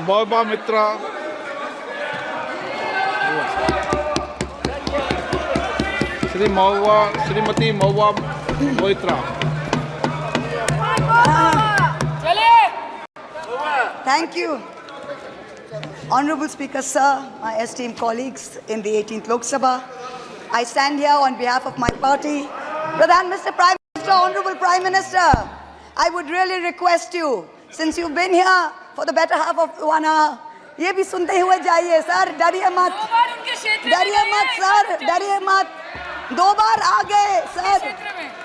Mahua Mitra, Srimati Mahua Moitra. Thank you. Honorable Speaker, sir, my esteemed colleagues in the 18th Lok Sabha, I stand here on behalf of my party. Mr. Prime Minister, Honorable Prime Minister, I would really request you, since you've been here for the better half of 1 hour, ये भी सुनते हुए जाइए sir, डरिए मत sir, डरिए मत, 2 बार आ गए sir.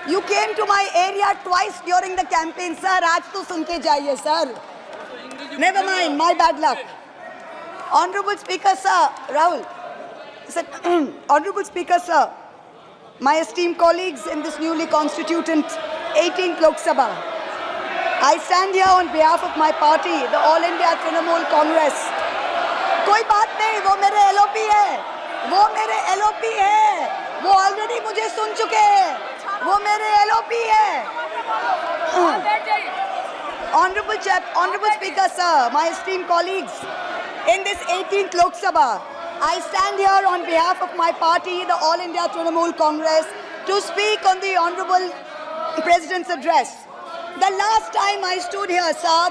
You came to my area twice during the campaign, sir. आज तो सुन के जाइए sir. Never mind, my bad luck. Honorable Speaker, sir, Rahul. Honorable Speaker, sir, my esteemed colleagues in this newly constituted 18th Lok Sabha, I stand here on behalf of my party, the All India Trinamool Congress. कोई बात नहीं, वो मेरे LOP है, वो already मुझे सुन चुके हैं, वो मेरे LOP है. Honorable Speaker, sir, my esteemed colleagues, in this 18th Lok Sabha, I stand here on behalf of my party, the All India Trinamool Congress, to speak on the Honorable President's address. The last time I stood here, sir,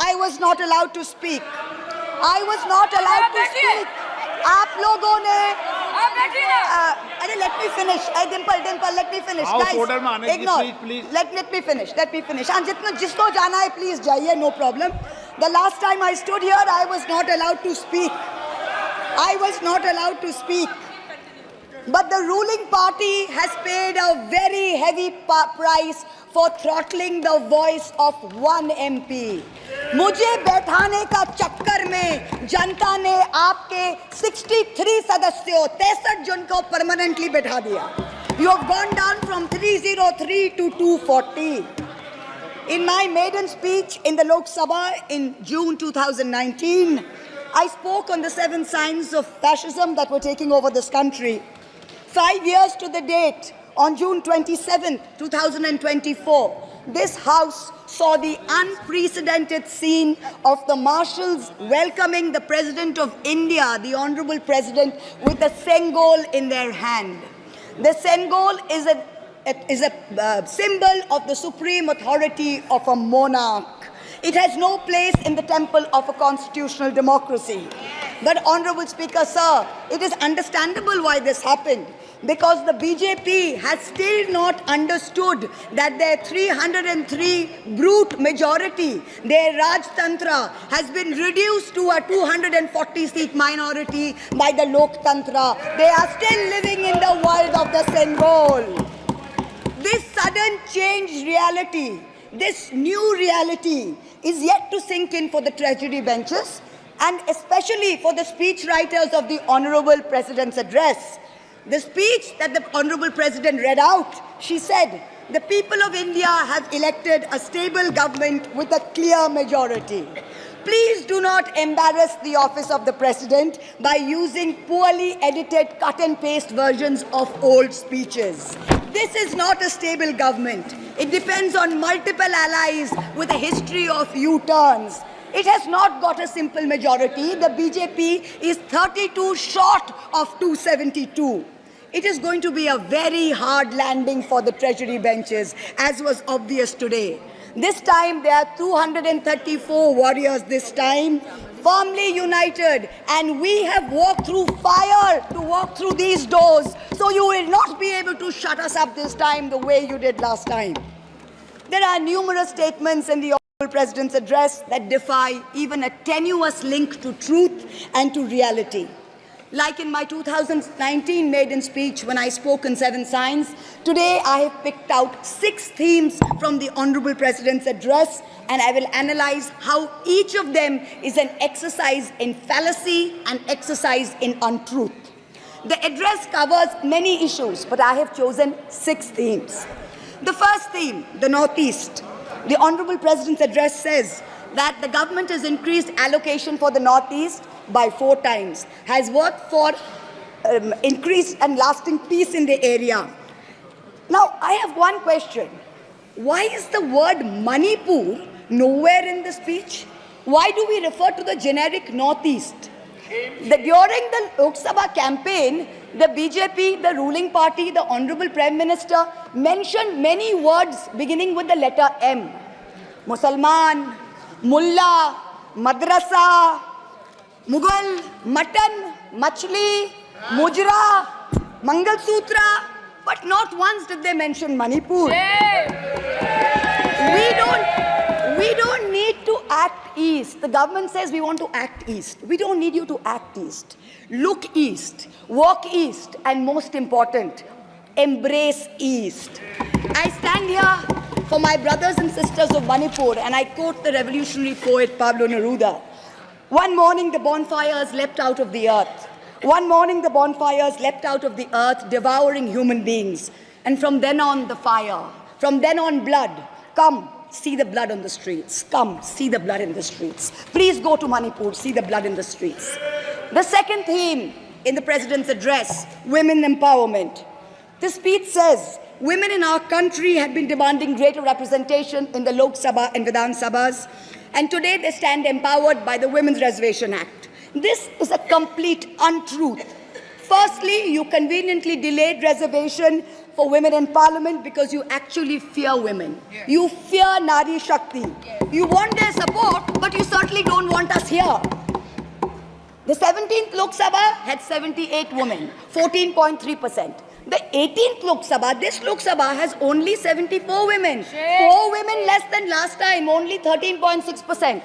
I was not allowed to speak. I was not allowed to speak. आप लोगों ने अरे let me finish. Dimple, let me finish. Guys, ignore. Let me finish. हाँ, जिसको जाना है please जाइए, no problem. The last time I stood here, I was not allowed to speak. But the ruling party has paid a very heavy price for throttling the voice of one MP. मुझे बैठाने का चक्कर में जनता ने आपके 63 सदस्यों 63 जन को परमानेंटली बैठा दिया. You have gone down from 303 to 240. In my maiden speech in the Lok Sabha in June 2019, I spoke on the 7 signs of fascism that were taking over this country. 5 years to the date, on June 27, 2024, this House saw the unprecedented scene of the marshals welcoming the President of India, the Honorable President, with a Sengol in their hand. The Sengol is a symbol of the supreme authority of a monarch. It has no place in the temple of a constitutional democracy. But Honorable Speaker, sir, it is understandable why this happened. Because the BJP has still not understood that their 303 brute majority, their Rajtantra, has been reduced to a 240-seat minority by the Loktantra. They are still living in the world of the Sengol. This sudden changed reality, this new reality, is yet to sink in for the treasury benches and especially for the speech writers of the Honorable President's address. The speech that the Honorable President read out, she said, the people of India have elected a stable government with a clear majority. Please do not embarrass the office of the President by using poorly edited cut and paste versions of old speeches. This is not a stable government. It depends on multiple allies with a history of U-turns. It has not got a simple majority. The BJP is 32 short of 272. It is going to be a very hard landing for the treasury benches, as was obvious today. This time, there are 234 warriors this time, firmly united, and we have walked through fire to walk through these doors, so you will not be able to shut us up this time the way you did last time. There are numerous statements in the President's address that defy even a tenuous link to truth and to reality. Like in my 2019 maiden speech when I spoke on 7 signs, today I have picked out 6 themes from the Honorable President's address, and I will analyze how each of them is an exercise in fallacy and exercise in untruth. The address covers many issues, but I have chosen 6 themes. The first theme, the Northeast. The Honorable President's address says that the government has increased allocation for the Northeast by 4 times, has worked for increased and lasting peace in the area. Now, I have one question. Why is the word Manipur nowhere in the speech? Why do we refer to the generic Northeast? During the Lok Sabha campaign, the BJP, the ruling party, the Honorable Prime Minister mentioned many words beginning with the letter M. Musalman, Mullah, Madrasa, Mughal, Mutton, Machli, Mujra, Mangal Sutra, but not once did they mention Manipur. We don't need to act east. The government says we want to act east. We don't need you to act east. Look east, walk east, and most important, embrace east. I stand here for my brothers and sisters of Manipur, and I quote the revolutionary poet Pablo Neruda. One morning the bonfires leapt out of the earth. One morning the bonfires leapt out of the earth, devouring human beings. And from then on, the fire. From then on, blood. Come, see the blood on the streets. Come, see the blood in the streets. Please go to Manipur, see the blood in the streets. The second theme in the President's address, women empowerment. The speech says, women in our country had been demanding greater representation in the Lok Sabha and Vidhan Sabhas, and today they stand empowered by the Women's Reservation Act. This is a complete untruth. Firstly, you conveniently delayed reservation for women in parliament because you actually fear women. Yeah. You fear Nari Shakti. Yeah. You want their support, but you certainly don't want us here. The 17th Lok Sabha had 78 women, 14.3%. The 18th Lok Sabha, this Lok Sabha has only 74 women. Shit. 4 women less than last time, only 13.6%.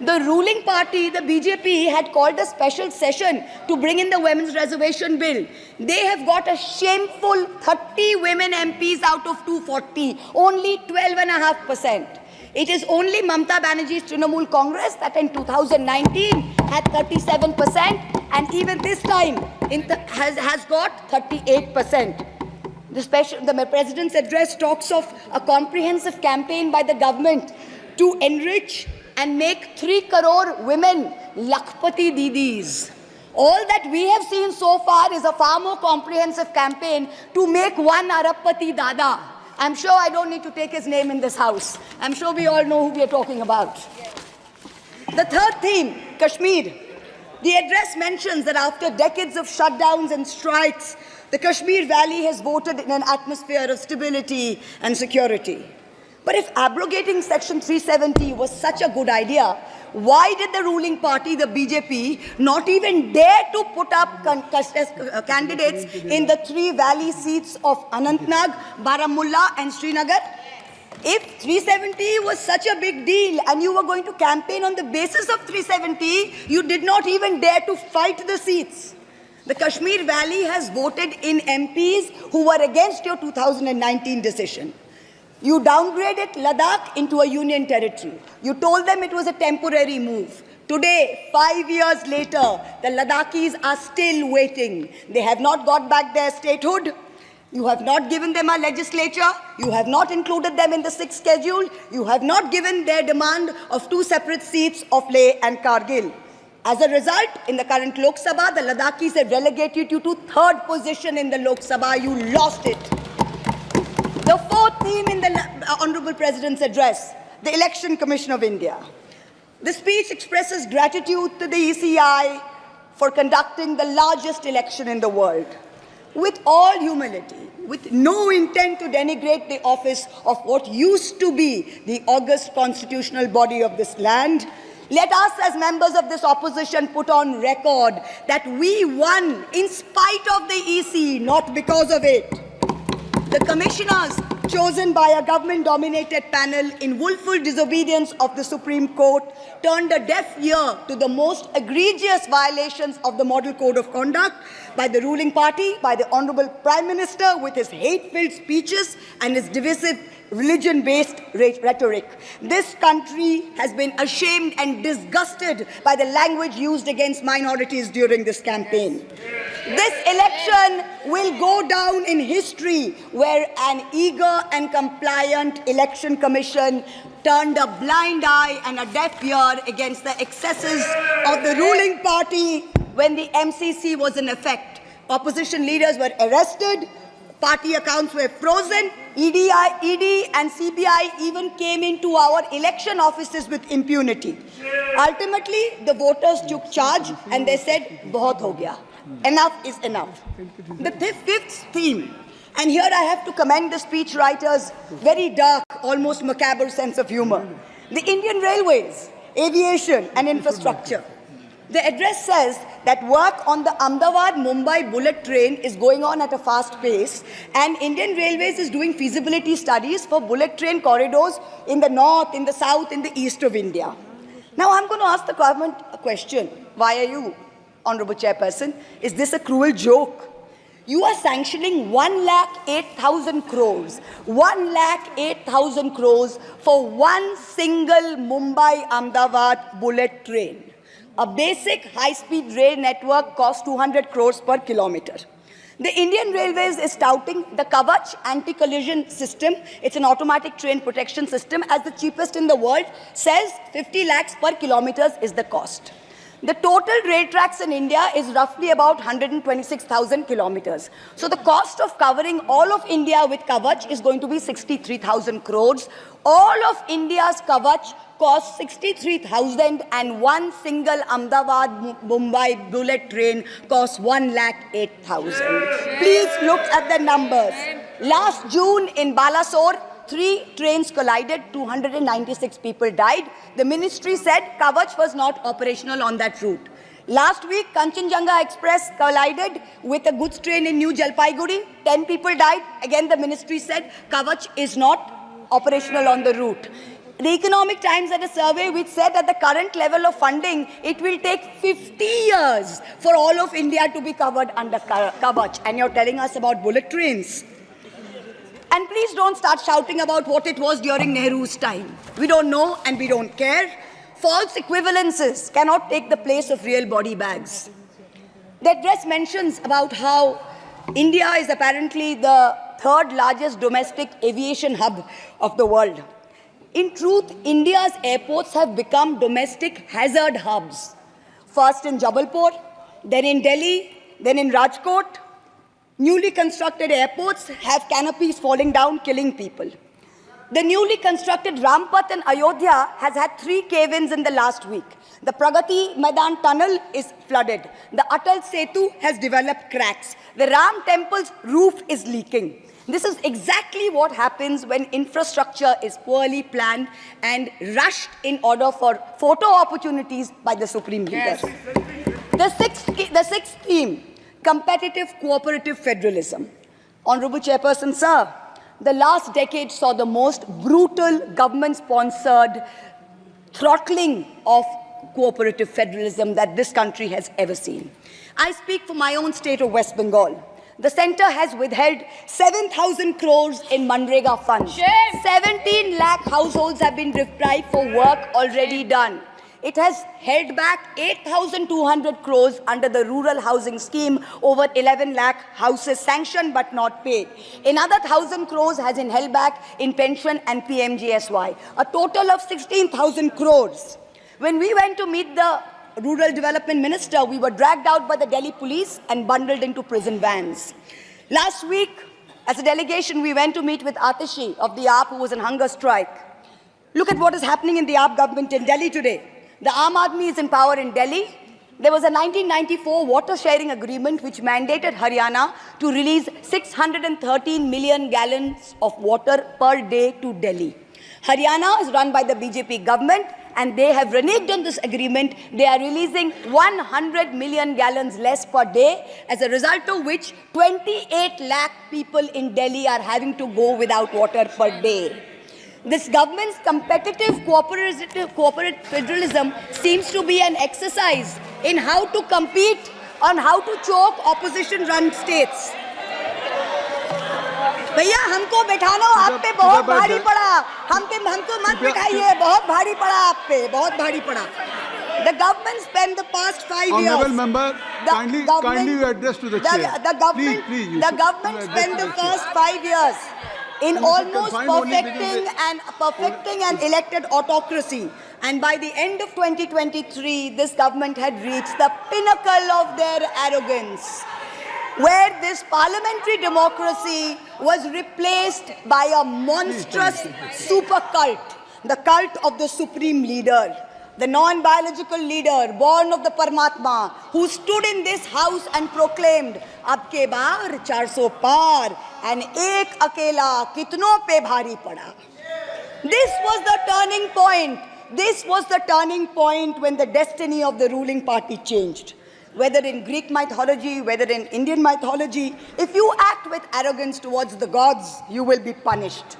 The ruling party, the BJP, had called a special session to bring in the Women's Reservation Bill. They have got a shameful 30 women MPs out of 240, only 12.5%. It is only Mamata Banerjee's Trinamool Congress that in 2019 had 37%, and even this time has got 38%. The President's address talks of a comprehensive campaign by the government to enrich and make 3 crore women Lakhpati Didis. All that we have seen so far is a far more comprehensive campaign to make 1 Arabpati Dada. I'm sure I don't need to take his name in this house. I'm sure we all know who we are talking about. The third theme, Kashmir. The address mentions that after decades of shutdowns and strikes, the Kashmir Valley has voted in an atmosphere of stability and security. But if abrogating Section 370 was such a good idea, why did the ruling party, the BJP, not even dare to put up candidates in the 3 valley seats of Anantnag, Baramulla and Srinagar? If 370 was such a big deal and you were going to campaign on the basis of 370, you did not even dare to fight the seats. The Kashmir Valley has voted in MPs who were against your 2019 decision. You downgraded Ladakh into a union territory. You told them it was a temporary move. Today, 5 years later, the Ladakhis are still waiting. They have not got back their statehood. You have not given them a legislature. You have not included them in the 6th schedule. You have not given their demand of 2 separate seats of Leh and Kargil. As a result, in the current Lok Sabha, the Ladakhis have relegated you to 3rd position in the Lok Sabha. You lost it. The 4th theme in the Honorable President's address, the Election Commission of India. The speech expresses gratitude to the ECI for conducting the largest election in the world. With all humility, with no intent to denigrate the office of what used to be the august constitutional body of this land, let us as members of this opposition put on record that we won in spite of the EC, not because of it. The commissioners chosen by a government-dominated panel in willful disobedience of the Supreme Court turned a deaf ear to the most egregious violations of the Model Code of Conduct by the ruling party, by the Honorable Prime Minister with his hate-filled speeches and his divisive religion-based rhetoric. This country has been ashamed and disgusted by the language used against minorities during this campaign. This election will go down in history where an eager and compliant election commission turned a blind eye and a deaf ear against the excesses of the ruling party when the MCC was in effect. Opposition leaders were arrested, party accounts were frozen, ED and CBI even came into our election offices with impunity. Ultimately, the voters took charge and they said, "Bahut ho gaya. Enough is enough." The fifth theme, and here I have to commend the speech writer's very dark, almost macabre sense of humor. The Indian Railways, aviation and infrastructure. The address says that work on the Ahmedabad-Mumbai bullet train is going on at a fast pace, and Indian Railways is doing feasibility studies for bullet train corridors in the north, in the south, in the east of India. Now I'm going to ask the government a question. Why are you, Honorable Chairperson? Is this a cruel joke? You are sanctioning 1,08,000 crores, 1,08,000 crores for one single Mumbai-Ahmedabad bullet train. A basic high-speed rail network costs 200 crores per kilometer. The Indian Railways is touting the Kavach anti-collision system. It's an automatic train protection system as the cheapest in the world, says 50 lakhs per kilometer is the cost. The total rail tracks in India is roughly about 126,000 kilometers. So the cost of covering all of India with Kavach is going to be 63,000 crores. All of India's Kavach costs 63,000, and one single Ahmedabad-Mumbai bullet train costs 1,08,000. Please look at the numbers. Last June in Balasore, 3 trains collided, 296 people died. The ministry said Kavach was not operational on that route. Last week, Kanchenjunga Express collided with a goods train in New Jalpaiguri. 10 people died. Again, the ministry said Kavach is not operational on the route. The Economic Times had a survey which said at the current level of funding, it will take 50 years for all of India to be covered under Kavach. And you're telling us about bullet trains. And please don't start shouting about what it was during Nehru's time. We don't know and we don't care. False equivalences cannot take the place of real body bags. The address mentions about how India is apparently the third largest domestic aviation hub of the world. In truth, India's airports have become domestic hazard hubs. First in Jabalpur, then in Delhi, then in Rajkot. Newly constructed airports have canopies falling down, killing people. The newly constructed Rampath in Ayodhya has had 3 cave-ins in the last week. The Pragati Maidan tunnel is flooded. The Atal Setu has developed cracks. The Ram temple's roof is leaking. This is exactly what happens when infrastructure is poorly planned and rushed in order for photo opportunities by the supreme leaders. Yes. The sixth theme, competitive cooperative federalism. Honorable Chairperson, sir, the last decade saw the most brutal government-sponsored throttling of cooperative federalism that this country has ever seen. I speak for my own state of West Bengal. The centre has withheld 7,000 crores in Manrega funds. 17 lakh households have been deprived for work already done. It has held back 8,200 crores under the rural housing scheme, over 11 lakh houses sanctioned but not paid. Another 1,000 crores has been held back in pension and PMGSY. A total of 16,000 crores. When we went to meet the Rural Development Minister, we were dragged out by the Delhi police and bundled into prison vans. Last week, as a delegation, we went to meet with Atishi of the AAP, who was on hunger strike. Look at what is happening in the AAP government in Delhi today. The Aam Aadmi is in power in Delhi. There was a 1994 water sharing agreement which mandated Haryana to release 613 million gallons of water per day to Delhi. Haryana is run by the BJP government, and they have reneged on this agreement. They are releasing 100 million gallons less per day, as a result of which 28 lakh people in Delhi are having to go without water per day. This government's competitive cooperative federalism seems to be an exercise in how to compete on how to choke opposition-run states. भैया हमको बैठाना आप पे बहुत भारी पड़ा, हमको मत बैठाइए, बहुत भारी पड़ा आप पे, बहुत भारी पड़ा. The government spent the past 5 years. Honourable member, kindly address to the chair. The government spent the first 5 years in almost perfecting an elected autocracy. And by the end of 2023, this government had reached the pinnacle of their arrogance, where this parliamentary democracy was replaced by a monstrous super cult, the cult of the supreme leader. the non-biological leader, born of the Paramatma, who stood in this house and proclaimed, "Ab ke baar 400 par, and ek akela kitno pe bhari pada." This was the turning point. This was the turning point when the destiny of the ruling party changed. Whether in Greek mythology, whether in Indian mythology, if you act with arrogance towards the gods, you will be punished.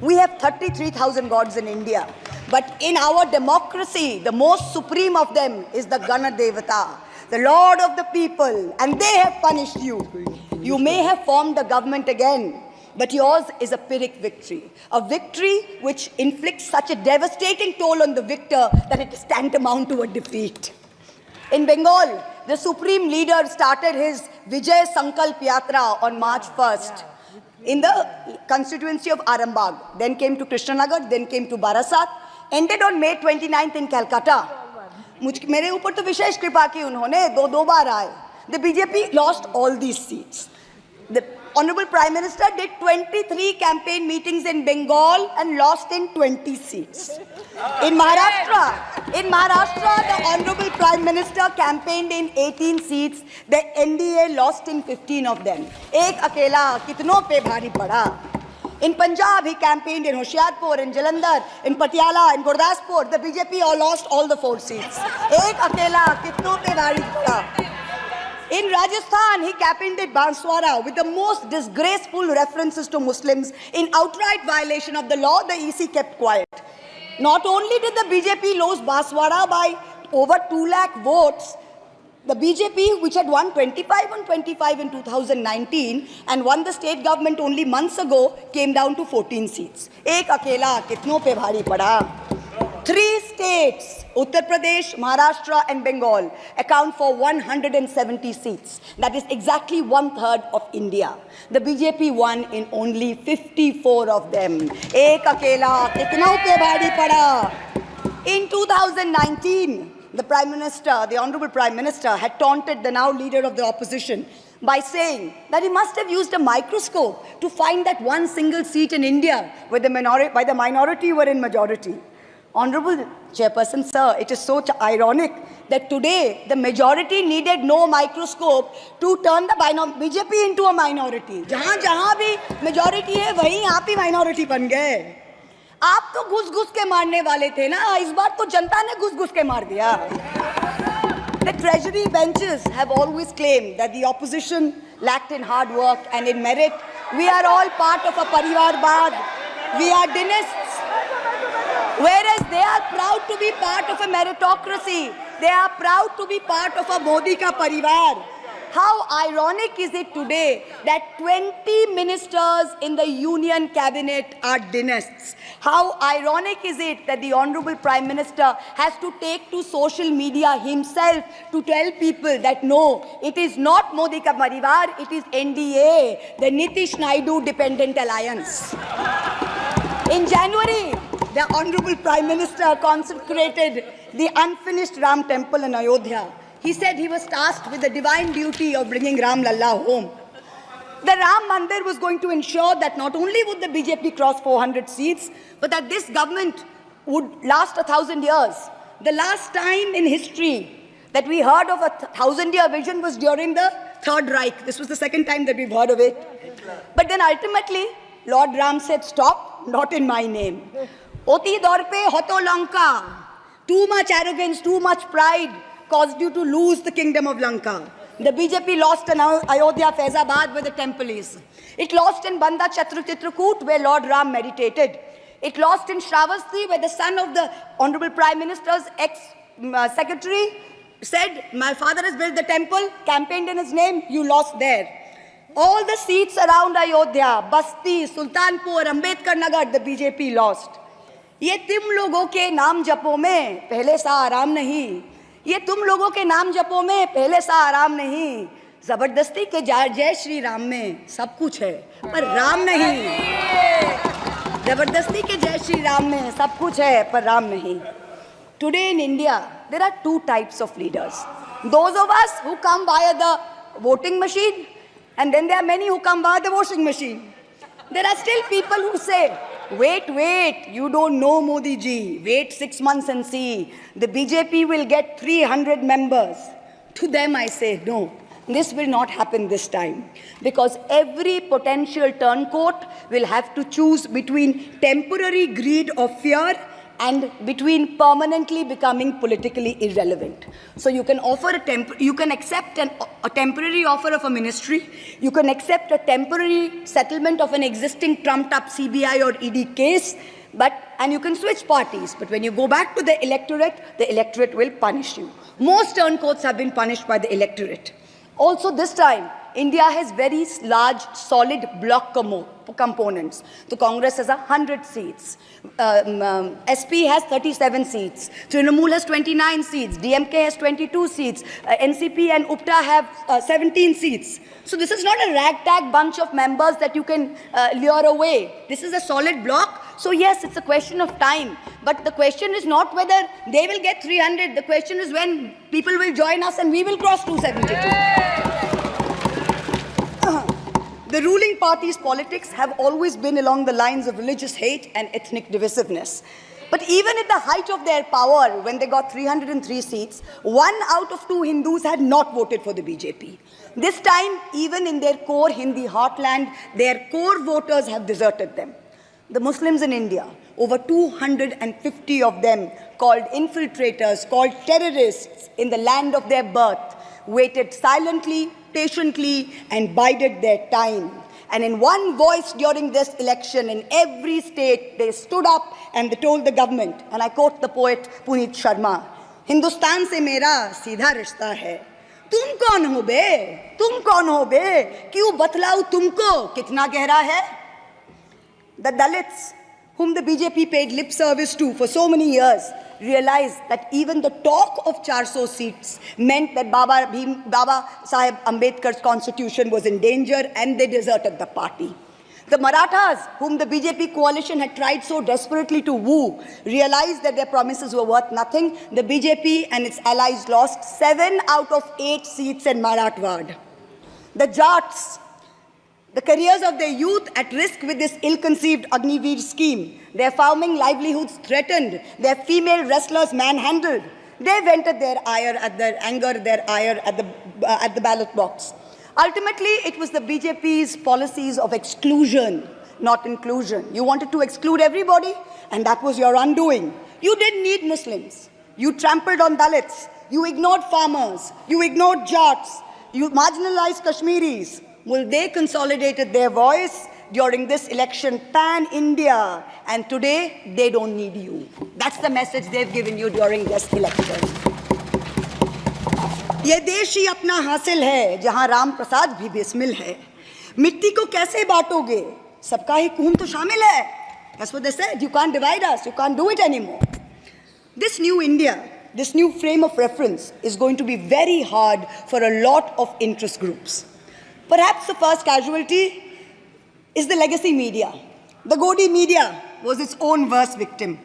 We have 33,000 gods in India. But in our democracy, the most supreme of them is the Gana Devata, the Lord of the people, and they have punished you. You may have formed a government again, but yours is a Pyrrhic victory. A victory which inflicts such a devastating toll on the victor that it is tantamount to a defeat. In Bengal, the supreme leader started his Vijay Sankalp Yatra on March 1st. In the constituency of Arambagh, then came to Krishnanagar, then came to Barasat, ended on May 29th in Calcutta. मेरे ऊपर तो विशेष कृपा की उन्होंने दो बार आए. The BJP lost all these seats. The Honorable Prime Minister did 23 campaign meetings in Bengal and lost in 20 seats. In Maharashtra, the Honorable Prime Minister campaigned in 18 seats. The NDA lost in 15 of them. Ek akela kitno pe bhari pada. In Punjab, he campaigned in Hoshiarpur, in Jalandhar, in Patiala, in Gurdaspur. The BJP all lost all the 4 seats. Ek akela kitno pe bhari pada. In Rajasthan, he campaigned at Banswara with the most disgraceful references to Muslims. In outright violation of the law, the EC kept quiet. Not only did the BJP lose Banswara by over 2 lakh votes, the BJP, which had won 25 on 25 in 2019 and won the state government only months ago, came down to 14 seats. Ek akela kitno pe bhari pada. 3 states, Uttar Pradesh, Maharashtra and Bengal, account for 170 seats. That is exactly 1/3 of India. The BJP won in only 54 of them. Ek akela kitno pe bhari pada. In 2019, the Prime Minister, the Honorable Prime Minister, had taunted the now leader of the opposition by saying that he must have used a microscope to find that one single seat in India where the minority were in majority. Honorable Chairperson, sir, it is so ironic that today the majority needed no microscope to turn the BJP into a minority. जहाँ भी majority है, वहीं आप ही minority बन गए. आप तो घुस-घुस के मारने वाले थे ना, इस बार तो जनता ने घुस-घुस के मार दिया. The treasury benches have always claimed that the opposition lacked in hard work and in merit. We are all part of a Parivarvad. We are dynasts. Whereas they are proud to be part of a meritocracy. They are proud to be part of a Modi ka parivar. How ironic is it today that 20 ministers in the union cabinet are dynasts? How ironic is it that the Honorable Prime Minister has to take to social media himself to tell people that no, it is not Modi ka parivar, it is NDA, the Nitish Naidu Dependent Alliance. In January, the Honorable Prime Minister consecrated the unfinished Ram temple in Ayodhya. He said he was tasked with the divine duty of bringing Ram Lalla home. The Ram Mandir was going to ensure that not only would the BJP cross 400 seats, but that this government would last 1,000 years. The last time in history that we heard of a 1,000-year vision was during the Third Reich. This was the second time that we've heard of it. But then ultimately, Lord Ram said, stop, not in my name. Oti dorpe hoto Lanka. Too much arrogance, too much pride caused you to lose the kingdom of Lanka. The BJP lost in Ayodhya, Faizabad, where the temple is. It lost in Banda Chitrakoot, where Lord Ram meditated. It lost in Shravasti, where the son of the Honorable Prime Minister's ex-secretary said, my father has built the temple, campaigned in his name, you lost there. All the seats around Ayodhya, Basti, Sultanpur, Ambedkar Nagar, the BJP lost. ये तुम लोगों के नाम जपों में पहले सा आराम नहीं. ये तुम लोगों के नाम जपों में पहले सा आराम नहीं. जबरदस्ती के जय श्री राम में सब कुछ है, पर राम नहीं. जबरदस्ती के जय श्री राम में सब कुछ है, पर राम नहीं. Today in India, there are 2 types of leaders. Those of us who come via the voting machine, and then there are many who come via the washing machine. There are still people who say Wait, you don't know Modi ji. Wait 6 months and see. The BJP will get 300 members. To them I say, no, this will not happen this time. Because every potential turncoat will have to choose between temporary greed or fear and between permanently becoming politically irrelevant. So you can offer you can accept a temporary offer of a ministry, you can accept a temporary settlement of an existing trumped-up CBI or ED case, and you can switch parties. But when you go back to the electorate will punish you. Most turncoats have been punished by the electorate. Also this time, India has very large, solid bloc components. The Congress has 100 seats. SP has 37 seats. Trinamool has 29 seats. DMK has 22 seats. NCP and UPTA have 17 seats. So this is not a ragtag bunch of members that you can lure away. This is a solid bloc. So yes, it's a question of time. But the question is not whether they will get 300. The question is when people will join us and we will cross 272. The ruling party's politics have always been along the lines of religious hate and ethnic divisiveness. But even at the height of their power, when they got 303 seats, 1 out of 2 Hindus had not voted for the BJP. This time, even in their core Hindi heartland, their core voters have deserted them. The Muslims in India, over 250 of them called infiltrators, called terrorists in the land of their birth, waited silently, patiently, and bided their time. And in one voice during this election, in every state, they stood up and they told the government, and I quote the poet Puneet Sharma, "Hindustan se mera seedha rishta hai. Tum kaun ho be? Tum kaun ho be? Kyun batlaau tumko? Kitna gehra hai?" The Dalits, whom the BJP paid lip service to for so many years, realized that even the talk of 400 seats meant that Baba Sahib Ambedkar's constitution was in danger, and they deserted the party. The Marathas, whom the BJP coalition had tried so desperately to woo, realized that their promises were worth nothing. The BJP and its allies lost 7 out of 8 seats in Marathwad. The Jats, the careers of their youth at risk with this ill-conceived Agniveer scheme, their farming livelihoods threatened, their female wrestlers manhandled. They vented their ire at the ballot box. Ultimately, it was the BJP's policies of exclusion, not inclusion. You wanted to exclude everybody, and that was your undoing. You didn't need Muslims. You trampled on Dalits. You ignored farmers. You ignored Jats. You marginalized Kashmiris. Well, they consolidated their voice during this election pan-India, and today they don't need you. That's the message they've given you during this election. ये देश ही अपना हासिल है जहां राम प्रसाद भी बिस्मिल है. मिट्टी को कैसे बांटोगे? सबका ही खून तो शामिल है. That's what they said. You can't divide us. You can't do it anymore. This new India, this new frame of reference is going to be very hard for a lot of interest groups. Perhaps the first casualty is the legacy media. The Godi media was its own worst victim.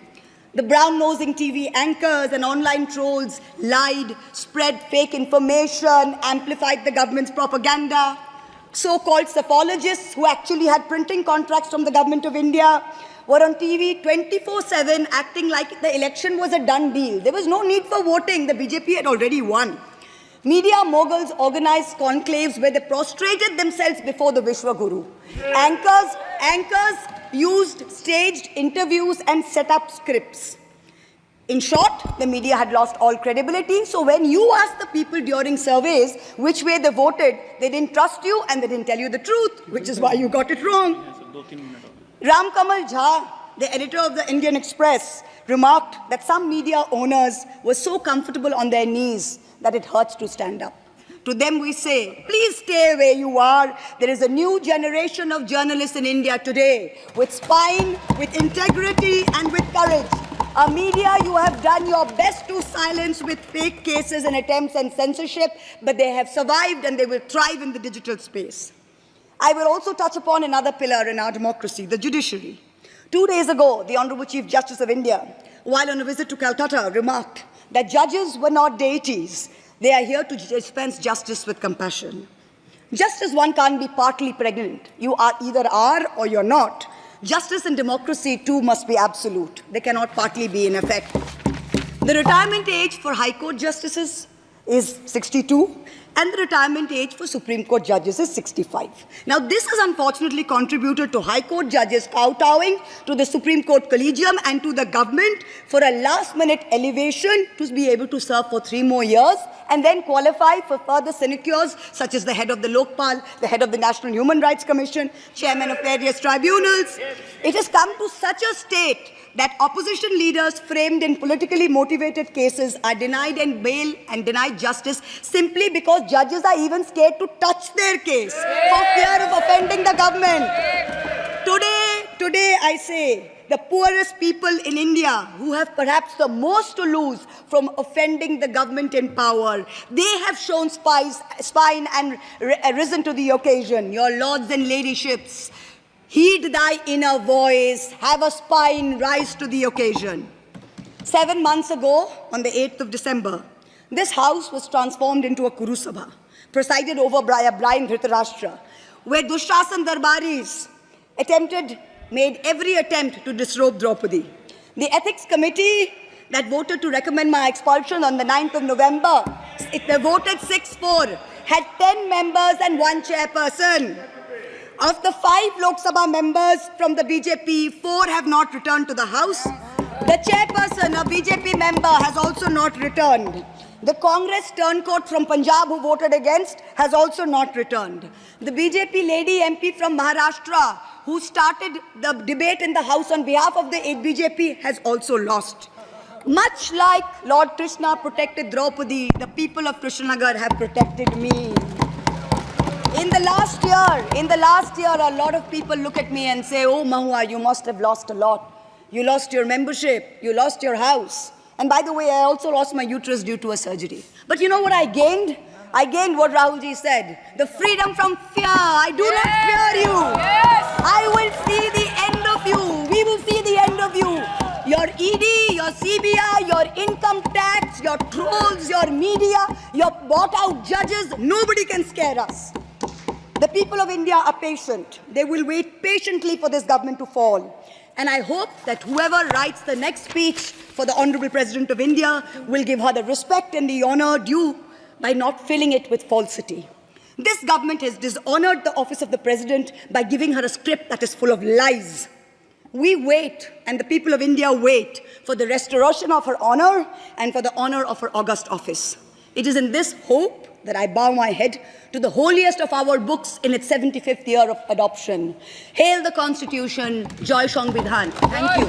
The brown-nosing TV anchors and online trolls lied, spread fake information, amplified the government's propaganda. So-called psephologists who actually had printing contracts from the government of India were on TV 24/7 acting like the election was a done deal. There was no need for voting. The BJP had already won. Media moguls organized conclaves where they prostrated themselves before the Vishwa Guru. Anchors used staged interviews and set up scripts. In short, the media had lost all credibility. So when you asked the people during surveys which way they voted, they didn't trust you and they didn't tell you the truth, which is why you got it wrong. Ram Kamal Jha, the editor of the Indian Express, remarked that some media owners were so comfortable on their knees that it hurts to stand up. To them we say, please stay where you are. There is a new generation of journalists in India today with spine, with integrity, and with courage. A media you have done your best to silence with fake cases and attempts and censorship, but they have survived and they will thrive in the digital space. I will also touch upon another pillar in our democracy, the judiciary. 2 days ago, the Honorable Chief Justice of India, while on a visit to Calcutta, remarked that judges were not deities. They are here to dispense justice with compassion. Just as one can't be partly pregnant, you either are or you're not, Justice and democracy too must be absolute. They cannot partly be in effect. The retirement age for High Court justices is 62, and the retirement age for Supreme Court judges is 65. Now, this has unfortunately contributed to High Court judges kowtowing to the Supreme Court Collegium and to the government for a last-minute elevation to be able to serve for 3 more years and then qualify for further sinecures, such as the head of the Lokpal, the head of the National Human Rights Commission, chairman of various tribunals. It has come to such a state that opposition leaders framed in politically motivated cases are denied bail and denied justice simply because judges are even scared to touch their case for fear of offending the government. Today I say, the poorest people in India who have perhaps the most to lose from offending the government in power, they have shown spine and risen to the occasion. Your lords and ladyships, heed thy inner voice, have a spine, rise to the occasion. 7 months ago, on the 8th of December, this house was transformed into a Kuru Sabha, presided over by a blind Dhritarashtra, where Dushashan Darbaris made every attempt to disrobe Draupadi. The Ethics Committee that voted to recommend my expulsion on the 9th of November, they voted 6-4, had 10 members and 1 chairperson. Of the 5 Lok Sabha members from the BJP, 4 have not returned to the House. The chairperson, a BJP member, has also not returned. The Congress turncoat from Punjab who voted against has also not returned. The BJP lady MP from Maharashtra who started the debate in the House on behalf of the BJP has also lost. Much like Lord Krishna protected Draupadi, the people of Krishnanagar have protected me. In the last year, a lot of people look at me and say, oh, Mahua, you must have lost a lot. You lost your membership, you lost your house. And by the way, I also lost my uterus due to a surgery. But you know what I gained? I gained what Rahulji said, the freedom from fear. I do not fear you. I will see the end of you. We will see the end of you. Your ED, your CBI, your income tax, your trolls, your media, your bought-out judges, nobody can scare us. The people of India are patient. They will wait patiently for this government to fall. And I hope that whoever writes the next speech for the Honorable President of India will give her the respect and the honor due by not filling it with falsity. This government has dishonored the office of the President by giving her a script that is full of lies. We wait, and the people of India wait, for the restoration of her honor and for the honor of her august office. It is in this hope that I bow my head to the holiest of our books in its 75th year of adoption. Hail the Constitution, Joy Sangvidhan. Thank you.